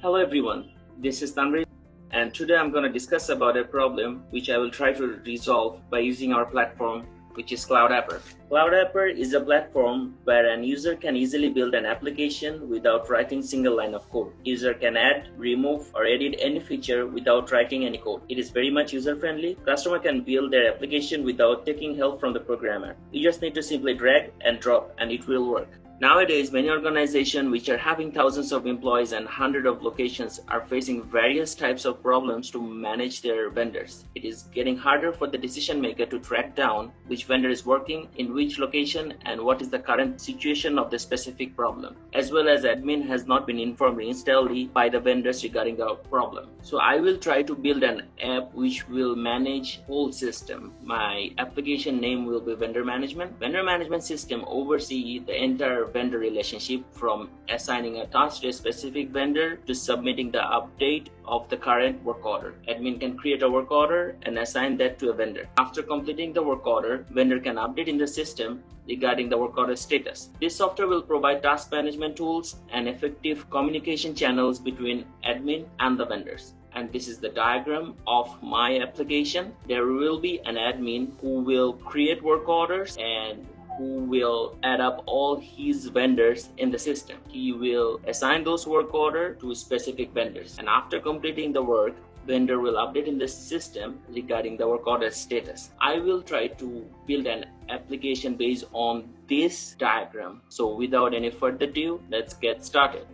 Hello everyone, this is Tanvi and today I'm going to discuss about a problem which I will try to resolve by using our platform, which is CloudApper. CloudApper is a platform where an user can easily build an application without writing single line of code. User can add, remove or edit any feature without writing any code. It is very much user friendly. Customer can build their application without taking help from the programmer. You just need to simply drag and drop and it will work. Nowadays, many organizations which are having thousands of employees and hundreds of locations are facing various types of problems to manage their vendors. It is getting harder for the decision maker to track down which vendor is working in which location and what is the current situation of the specific problem, as well as admin has not been informed instantly by the vendors regarding the problem. So I will try to build an app which will manage whole system. My application name will be vendor management. Vendor management system oversees the entire vendor relationship from assigning a task to a specific vendor to submitting the update of the current work order. Admin can create a work order and assign that to a vendor. After completing the work order, vendor can update in the system regarding the work order status. This software will provide task management tools and effective communication channels between admin and the vendors. And this is the diagram of my application. There will be an admin who will create work orders and who will add up all his vendors in the system. He will assign those work orders to specific vendors. And after completing the work, vendor will update in the system regarding the work order status. I will try to build an application based on this diagram. So without any further ado, let's get started.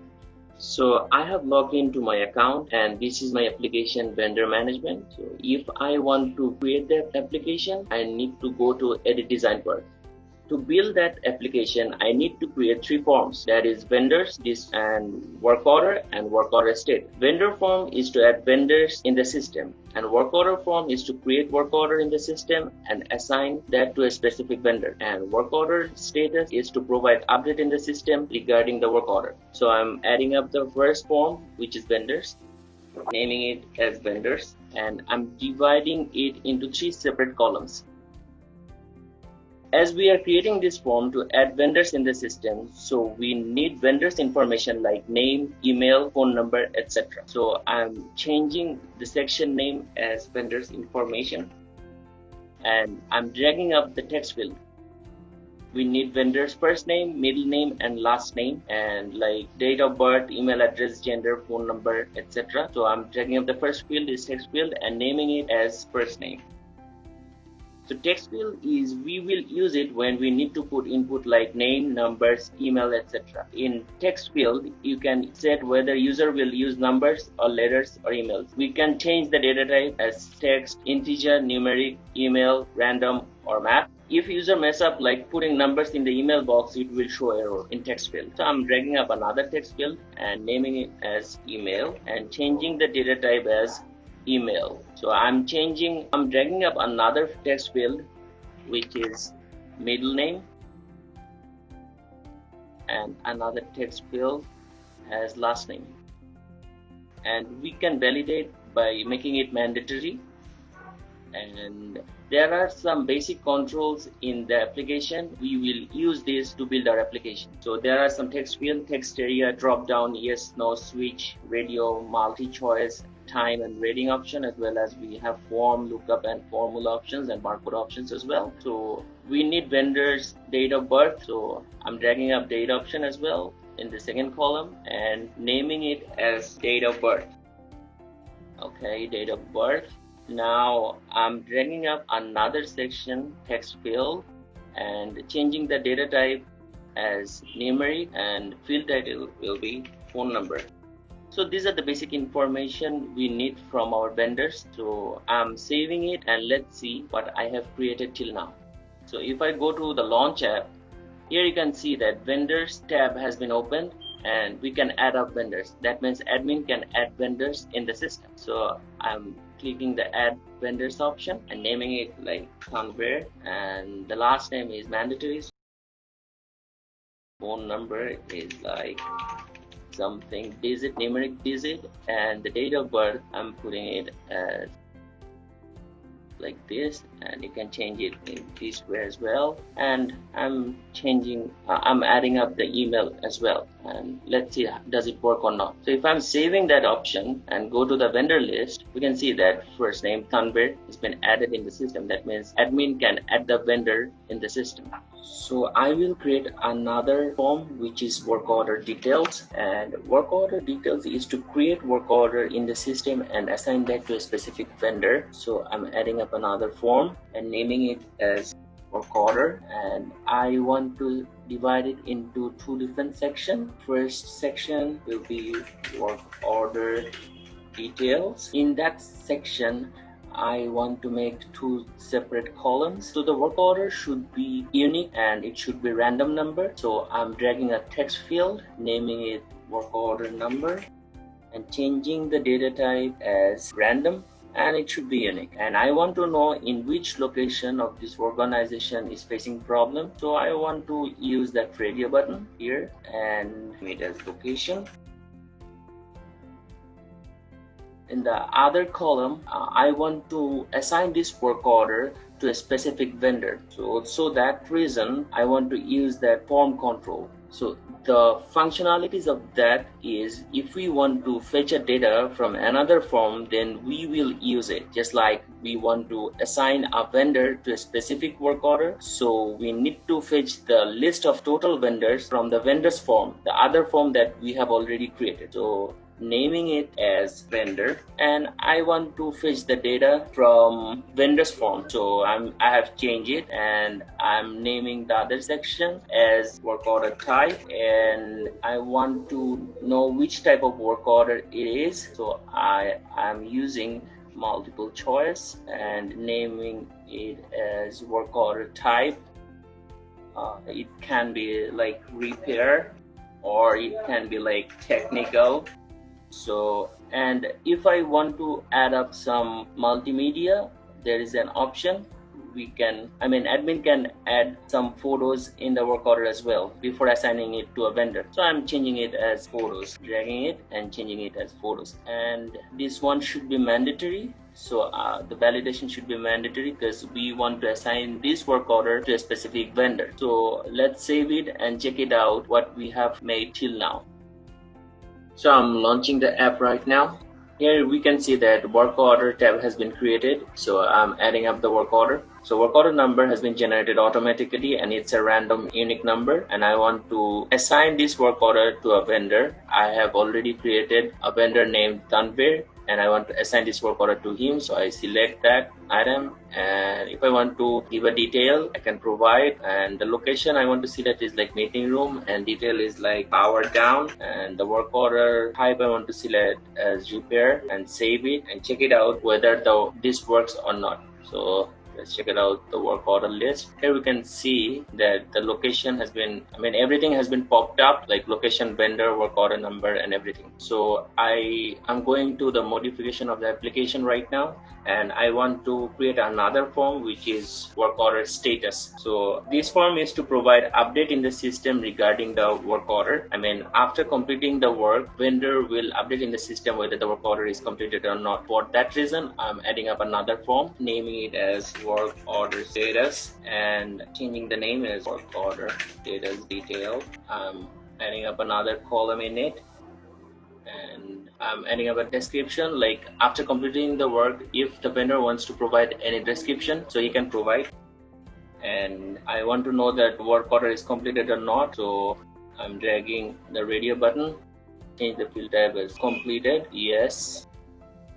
So I have logged into my account and this is my application vendor management. So if I want to create that application, I need to go to edit design part. To build that application, I need to create three forms. That is vendors, this and work order and work order state. Vendor form is to add vendors in the system, and work order form is to create work order in the system and assign that to a specific vendor. And work order status is to provide update in the system regarding the work order. So I'm adding up the first form, which is vendors, naming it as vendors, and I'm dividing it into three separate columns. As we are creating this form to add vendors in the system, so we need vendors information like name, email, phone number, etc. So I'm changing the section name as vendors information and I'm dragging up the text field. We need vendors first name, middle name and last name, and like date of birth, email address, gender, phone number, etc. So I'm dragging up the first field, this text field, and naming it as first name. So text field is we will use it when we need to put input like name, numbers, email, etc. In text field, you can set whether user will use numbers or letters or emails. We can change the data type as text, integer, numeric, email, random or map. If user mess up like putting numbers in the email box, it will show error in text field. So I'm dragging up another text field and naming it as email and changing the data type as email. So I'm dragging up another text field which is middle name and another text field as last name, and we can validate by making it mandatory. And there are some basic controls in the application. We will use this to build our application. So there are some text field, text area, drop down, yes, no, switch, radio, multi-choice, time and rating option, as well as we have form, lookup and formula options and barcode options as well. So we need vendors date of birth, so I'm dragging up date option as well in the second column and naming it as date of birth. Okay, date of birth. Now I'm dragging up another section, text field, and changing the data type as numeric and field title will be phone number. So these are the basic information we need from our vendors. So I'm saving it and let's see what I have created till now. So if I go to the launch app, here you can see that vendors tab has been opened and we can add up vendors. That means admin can add vendors in the system. So I'm clicking the add vendors option and naming it like Convert, and the last name is mandatory. Phone number is like something digit, numeric digit, and the date of birth I'm putting it as like this, and you can change it in this way as well. And I'm adding up the email as well, and let's see does it work or not. So if I'm saving that option and go to the vendor list, we can see that first name Tanvir has been added in the system. That means admin can add the vendor in the system. So I will create another form which is work order details, and work order details is to create work order in the system and assign that to a specific vendor. So I'm adding up another form and naming it as work order, and I want to divide it into two different sections. First section will be work order details. In that section I want to make two separate columns. So the work order should be unique and it should be random number. So I'm dragging a text field, naming it work order number, and changing the data type as random, and it should be unique. And I want to know in which location of this organization is facing problem. So I want to use that radio button here and make it as location. In the other column, I want to assign this work order to a specific vendor. So that reason, I want to use that form control. So the functionalities of that is, if we want to fetch a data from another form, then we will use it. Just like we want to assign a vendor to a specific work order, so we need to fetch the list of total vendors from the vendors form, the other form that we have already created. So naming it as vendor, and I want to fetch the data from vendors form. So I have changed it, and I'm naming the other section as work order type, and I want to know which type of work order it is. So I'm using multiple choice and naming it as work order type. It can be like repair, or it can be like technical. So, and if I want to add up some multimedia, there is an option. Admin can add some photos in the work order as well before assigning it to a vendor. So I'm changing it as photos, dragging it and changing it as photos. And this one should be mandatory. So the validation should be mandatory because we want to assign this work order to a specific vendor. So let's save it and check it out what we have made till now. So I'm launching the app right now. Here we can see that work order tab has been created. So I'm adding up the work order. So work order number has been generated automatically, and it's a random unique number. And I want to assign this work order to a vendor. I have already created a vendor named Tanvir, and I want to assign this work order to him. So I select that item, and if I want to give a detail, I can provide. And the location I want to see that is like meeting room, and detail is like power down. And the work order type I want to select as repair, and save it and check it out whether this works or not. So let's check it out, the work order list. Here we can see that the location has been, everything has been popped up, like location, vendor, work order number, and everything. So I'm going to the modification of the application right now, and I want to create another form which is work order status. So this form is to provide update in the system regarding the work order. After completing the work, vendor will update in the system whether the work order is completed or not. For that reason, I'm adding up another form, naming it as work order status, and changing the name as work order status detail. I'm adding up another column in it, and I'm adding up a description, like after completing the work, if the vendor wants to provide any description, so he can provide. And I want to know that work order is completed or not, so I'm dragging the radio button, change the field type as completed, yes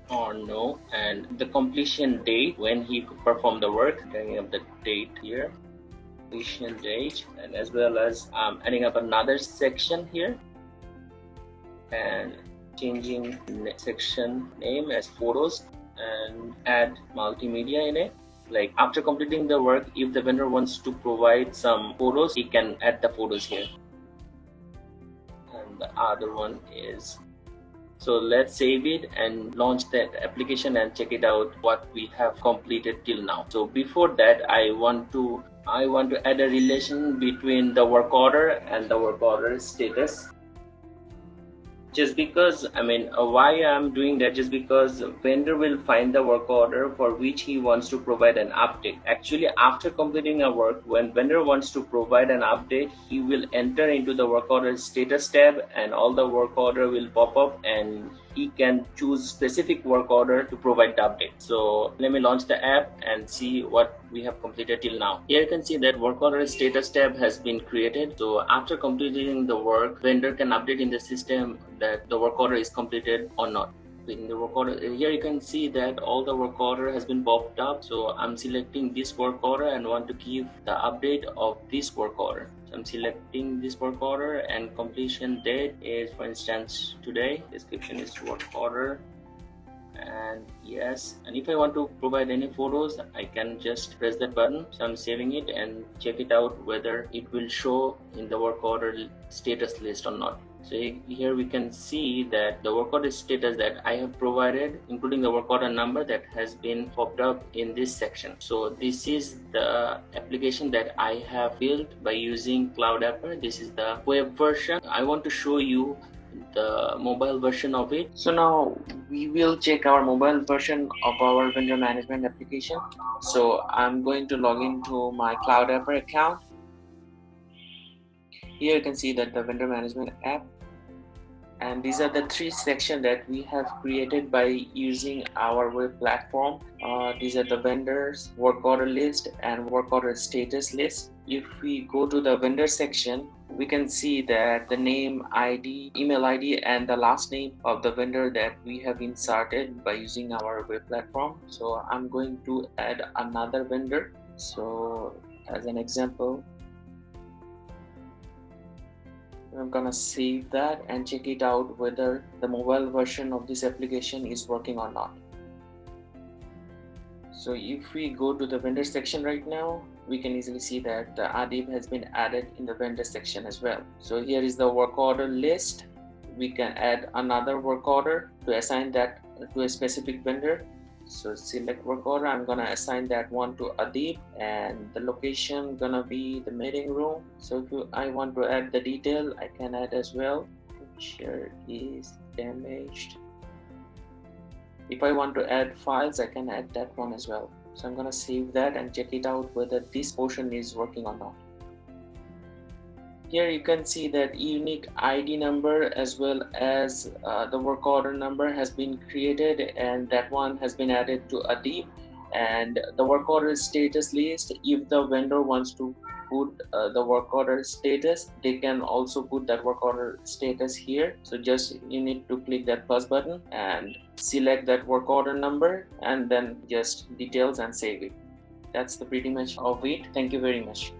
or no, and the completion date when he performed the work, dragging up the date here, completion date, and as well as adding up another section here and changing section name as photos, and add multimedia in it. Like after completing the work, if the vendor wants to provide some photos, he can add the photos here. And the other one is, so let's save it and launch that application and check it out what we have completed till now. So before that, I want to add a relation between the work order and the work order status. Just because, why I'm doing that, just because vendor will find the work order for which he wants to provide an update. Actually, after completing a work, when vendor wants to provide an update, he will enter into the work order status tab and all the work order will pop up and he can choose specific work order to provide the update. So let me launch the app and see what we have completed till now. Here you can see that work order status tab has been created. So after completing the work, vendor can update in the system that the work order is completed or not. In the work order, here you can see that all the work order has been popped up. So I'm selecting this work order and want to give the update of this work order. So I'm selecting this work order and completion date is, for instance, today. Description is work order and yes, and if I want to provide any photos, I can just press that button. So I'm saving it and check it out whether it will show in the work order status list or not. So here we can see that the work order status that I have provided, including the work order number, that has been popped up in this section. So this is the application that I have built by using CloudApper. This is the web version. I want to show you the mobile version of it. So now we will check our mobile version of our vendor management application. So I'm going to log into my CloudApper account. Here you can see that the vendor management app, and these are the three sections that we have created by using our web platform. These are the vendors, work order list and work order status list. If we go to the vendor section, we can see that the name, ID, email ID and the last name of the vendor that we have inserted by using our web platform. So I'm going to add another vendor. So as an example, I'm gonna save that and check it out whether the mobile version of this application is working or not. So if we go to the vendor section right now, we can easily see that the Adib has been added in the vendor section as well. So here is the work order list. We can add another work order to assign that to a specific vendor. So select work order, I'm gonna assign that one to Adib and the location gonna be the meeting room. So if I want to add the detail, I can add as well. Share is damaged. If I want to add files, I can add that one as well. So I'm gonna save that and check it out whether this portion is working or not. Here you can see that unique ID number as well as the work order number has been created, and that one has been added to Adib. And the work order status list, if the vendor wants to put the work order status, they can also put that work order status here. So just you need to click that plus button and select that work order number and then just details and save it. That's the pretty much of it. Thank you very much.